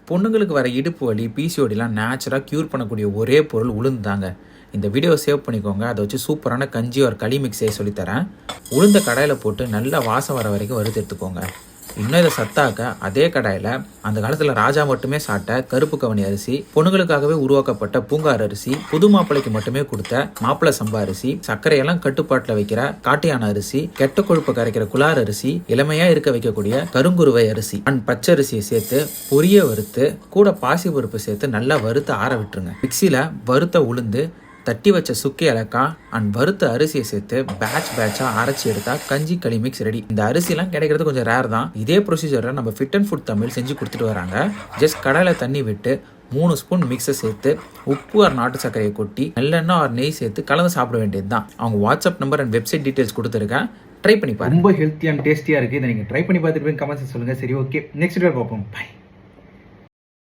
பொண்ணுங்களுக்கு வர இடுப்பு வலி பிசிஓடிலாம் நேச்சுரலாக க்யூர் பண்ணக்கூடிய ஒரே பொருள் உளுந்து தாங்க. இந்த வீடியோவை சேவ் பண்ணிக்கோங்க. அதை வச்சு சூப்பரான கஞ்சி ஒரு களி மிக்ஸ் செய்ய சொல்லித்தரேன். உளுந்த கடாயில் போட்டு நல்லா வாசம் வர வரைக்கும் வறுத்து எடுத்துக்கோங்க. இன்னும் இதை சத்தாக்க அதே கடாயில் அந்த காலத்தில் ராஜா மட்டுமே சாப்பிட்ட கருப்பு கவனி அரிசி, பொண்ணுங்களுக்காகவே உருவாக்கப்பட்ட பூங்கார் அரிசி, புது மாப்பிள்ளைக்கு மட்டுமே கொடுத்த மாப்பிள்ளை சம்பா அரிசி, சர்க்கரையெல்லாம் கட்டுப்பாட்டில் வைக்கிற காட்டியான அரிசி, கெட்ட கொழுப்பு கரைக்கிற குலார் அரிசி, இளமையா இருக்க வைக்கக்கூடிய கருங்குருவை அரிசி அண்ட் பச்சரிசியை சேர்த்து பொரிய வறுத்து கூட பாசி பருப்பு சேர்த்து நல்லா வறுத்து ஆற விட்டுருங்க. மிக்சியில் வறுத்த உளுந்து, தட்டி வச்ச சுக்கி ஏலக்காய் அண்ட் வறுத்த அரிசியை சேர்த்து பேட்சாக அரைச்சி எடுத்தா கஞ்சி களி மிக்ஸ் ரெடி. இந்த அரிசிலாம் கிடைக்கிறது கொஞ்சம் ரேர் தான். இதே ப்ரொசீஜரில் நம்ம ஃபிட் அண்ட் ஃபுட் தமிழ் செஞ்சு கொடுத்துட்டு வராங்க. ஜஸ்ட் கடாயில் தண்ணி விட்டு 3 ஸ்பூன் மிக்ஸை சேர்த்து உப்பு ஆர் நாட்டு சர்க்கரையை கொட்டி நல்லெண்ணெய் ஆர் நெய் சேர்த்து கலந்து சாப்பிட வேண்டியது தான். அவங்க WhatsApp number and website details கொடுத்துருக்கேன். ட்ரை பண்ணி பாருங்க. ரொம்ப ஹெல்த்தி அண்ட் டேஸ்டியாக இருக்குது. இதை நீங்கள் ட்ரை பண்ணி பார்த்துட்டு கமெண்ட்ஸ் சொல்லுங்கள். சரி, ஓகே, நெக்ஸ்ட் வீடியோ பார்ப்போம். பை.